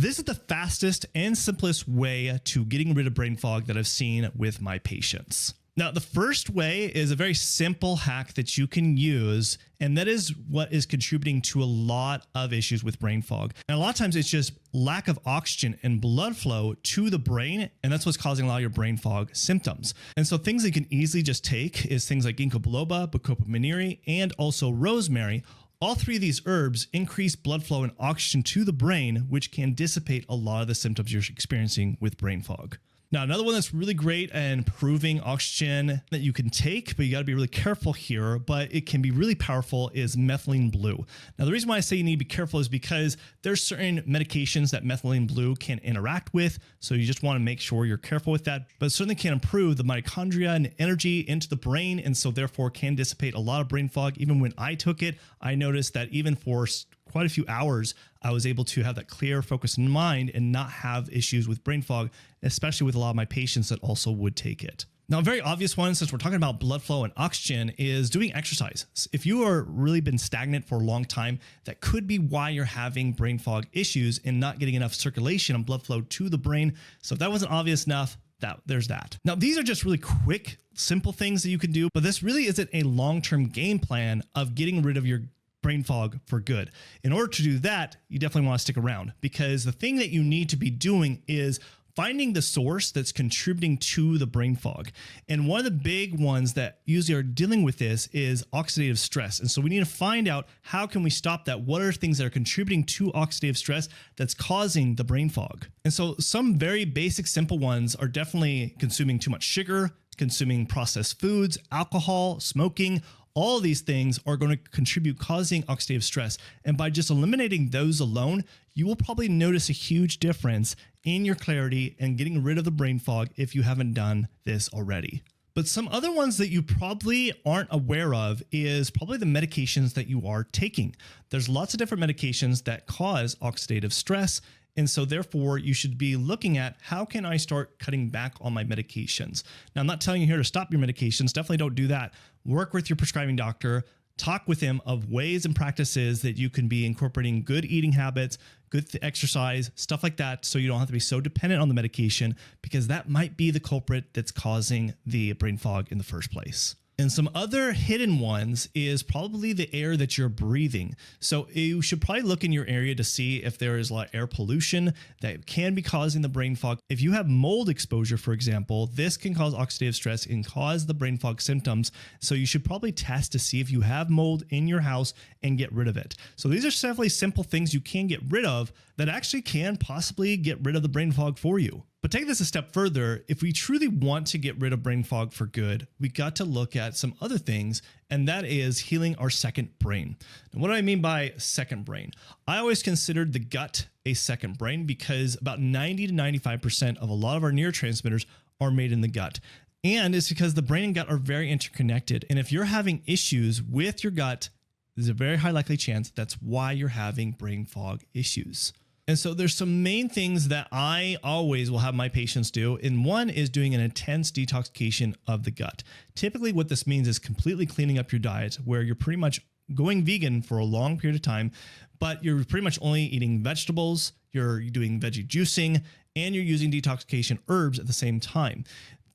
This is the fastest and simplest way to getting rid of brain fog that I've seen with my patients. Now, the first way is a very simple hack that you can use, and that is what is contributing to a lot of issues with brain fog. And a lot of times it's just lack of oxygen and blood flow to the brain, and that's what's causing a lot of your brain fog symptoms. And so things that you can easily just take is things like ginkgo biloba, bacopa monnieri, and also rosemary. All three of these herbs increase blood flow and oxygen to the brain, which can dissipate a lot of the symptoms you're experiencing with brain fog. Now, another one that's really great at improving oxygen that you can take, but you got to be really careful here, but it can be really powerful, is methylene blue. Now, the reason why I say you need to be careful is because there's certain medications that methylene blue can interact with, so you just want to make sure you're careful with that, but it certainly can improve the mitochondria and energy into the brain, and so therefore can dissipate a lot of brain fog. Even when I took it, I noticed that even for quite a few hours, I was able to have that clear focus in mind and not have issues with brain fog, especially with a lot of my patients that also would take it. Now, a very obvious one, since we're talking about blood flow and oxygen, is doing exercise. If you are really been stagnant for a long time, that could be why you're having brain fog issues and not getting enough circulation and blood flow to the brain. So if that wasn't obvious enough, there's that. Now, these are just really quick, simple things that you can do, but this really isn't a long-term game plan of getting rid of your brain fog for good. In order to do that, you definitely want to stick around, because the thing that you need to be doing is finding the source that's contributing to the brain fog. And one of the big ones that usually are dealing with this is oxidative stress. And so we need to find out, how can we stop that? What are things that are contributing to oxidative stress that's causing the brain fog? And so some very basic, simple ones are definitely consuming too much sugar, consuming processed foods, alcohol, smoking. All these things are going to contribute causing oxidative stress. And by just eliminating those alone, you will probably notice a huge difference in your clarity and getting rid of the brain fog if you haven't done this already. But some other ones that you probably aren't aware of is probably the medications that you are taking. There's lots of different medications that cause oxidative stress. And so therefore, you should be looking at, how can I start cutting back on my medications? Now, I'm not telling you here to stop your medications. Definitely don't do that. Work with your prescribing doctor. Talk with him of ways and practices that you can be incorporating good eating habits, good exercise, stuff like that, so you don't have to be so dependent on the medication, because that might be the culprit that's causing the brain fog in the first place. And some other hidden ones is probably the air that you're breathing. So you should probably look in your area to see if there is a lot of air pollution that can be causing the brain fog. If you have mold exposure, for example, this can cause oxidative stress and cause the brain fog symptoms. So you should probably test to see if you have mold in your house and get rid of it. So these are definitely simple things you can get rid of that actually can possibly get rid of the brain fog for you. But take this a step further, if we truly want to get rid of brain fog for good, we got to look at some other things, and that is healing our second brain. Now, what do I mean by second brain? I always considered the gut a second brain, because about 90 to 95% of a lot of our neurotransmitters are made in the gut. And it's because the brain and gut are very interconnected. And if you're having issues with your gut, there's a very high likely chance that's why you're having brain fog issues. And so there's some main things that I always will have my patients do. And one is doing an intense detoxification of the gut. Typically what this means is completely cleaning up your diet, where you're pretty much going vegan for a long period of time, but you're pretty much only eating vegetables, you're doing veggie juicing, and you're using detoxification herbs at the same time.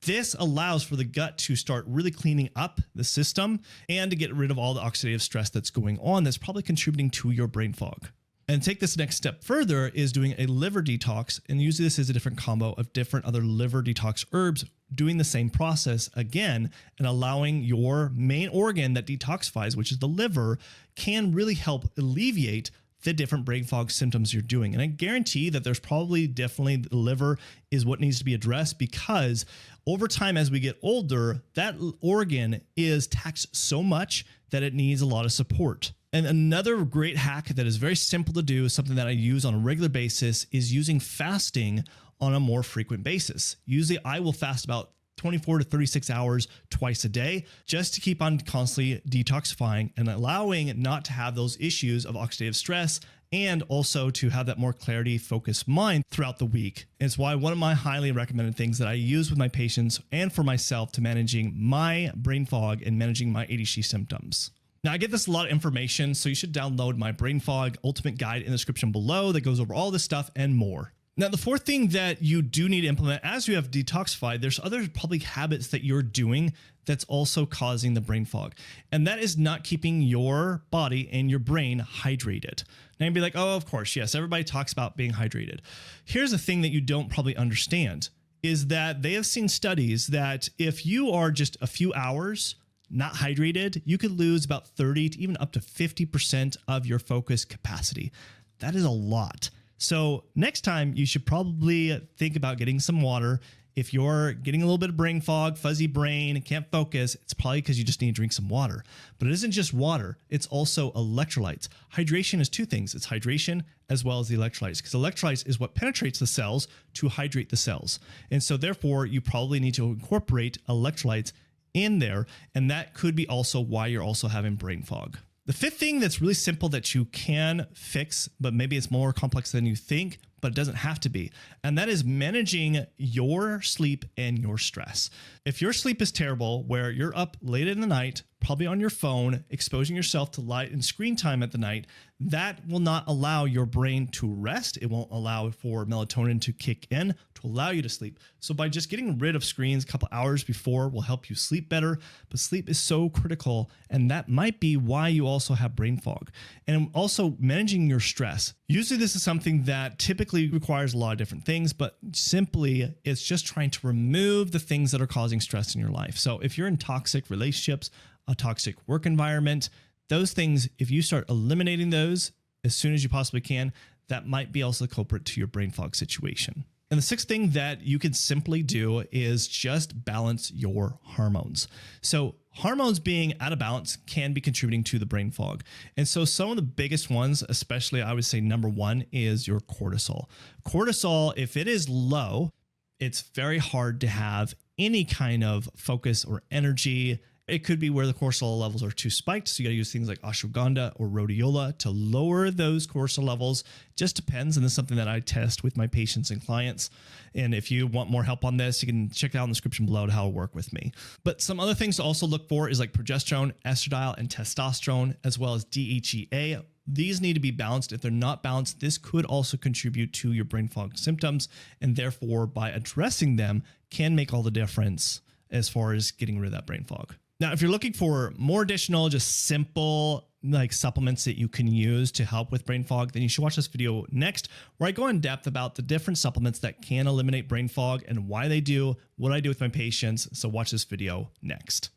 This allows for the gut to start really cleaning up the system and to get rid of all the oxidative stress that's going on that's probably contributing to your brain fog. And take this next step further is doing a liver detox. And usually this is a different combo of different other liver detox herbs, doing the same process again, and allowing your main organ that detoxifies, which is the liver, can really help alleviate the different brain fog symptoms you're doing. And I guarantee that there's probably definitely the liver is what needs to be addressed, because over time, as we get older, that organ is taxed so much that it needs a lot of support. And another great hack that is very simple to do, something that I use on a regular basis, is using fasting on a more frequent basis. Usually I will fast about 24 to 36 hours twice a day, just to keep on constantly detoxifying and allowing not to have those issues of oxidative stress, and also to have that more clarity, focused mind throughout the week. And it's why one of my highly recommended things that I use with my patients and for myself to managing my brain fog and managing my ADHD symptoms. Now, I get this a lot of information, so you should download my Brain Fog Ultimate Guide in the description below that goes over all this stuff and more. Now, the fourth thing that you do need to implement as you have detoxified, there's other probably habits that you're doing that's also causing the brain fog. And that is not keeping your body and your brain hydrated. Now you'd be like, oh, of course, yes, everybody talks about being hydrated. Here's the thing that you don't probably understand is that they have seen studies that if you are just a few hours not hydrated, you could lose about 30 to even up to 50% of your focus capacity. That is a lot. So next time you should probably think about getting some water. If you're getting a little bit of brain fog, fuzzy brain, can't focus, it's probably because you just need to drink some water. But it isn't just water, it's also electrolytes. Hydration is two things. It's hydration as well as the electrolytes, because electrolytes is what penetrates the cells to hydrate the cells. And so therefore, you probably need to incorporate electrolytes in there, and that could be also why you're also having brain fog. The fifth thing that's really simple that you can fix, but maybe it's more complex than you think, but it doesn't have to be, and that is managing your sleep and your stress. If your sleep is terrible, where you're up late in the night, probably on your phone, exposing yourself to light and screen time at the night, that will not allow your brain to rest. It won't allow for melatonin to kick in to allow you to sleep. So by just getting rid of screens a couple hours before will help you sleep better, but sleep is so critical, and that might be why you also have brain fog. And also managing your stress. Usually this is something that typically requires a lot of different things, but simply it's just trying to remove the things that are causing stress in your life. So if you're in toxic relationships, a toxic work environment, those things, if you start eliminating those as soon as you possibly can, that might be also the culprit to your brain fog situation. And the sixth thing that you can simply do is just balance your hormones. So hormones being out of balance can be contributing to the brain fog. And so some of the biggest ones, especially I would say number one, is your cortisol. Cortisol, if it is low, it's very hard to have any kind of focus or energy. It could be where the cortisol levels are too spiked. So you got to use things like ashwagandha or rhodiola to lower those cortisol levels. Just depends. And this is something that I test with my patients and clients. And if you want more help on this, you can check it out in the description below to how to work with me. But some other things to also look for is like progesterone, estradiol, and testosterone, as well as DHEA. These need to be balanced. If they're not balanced, this could also contribute to your brain fog symptoms. And therefore, by addressing them, can make all the difference as far as getting rid of that brain fog. Now, if you're looking for more additional, just simple like supplements that you can use to help with brain fog, then you should watch this video next, where I go in depth about the different supplements that can eliminate brain fog and why they do, what I do with my patients. So watch this video next.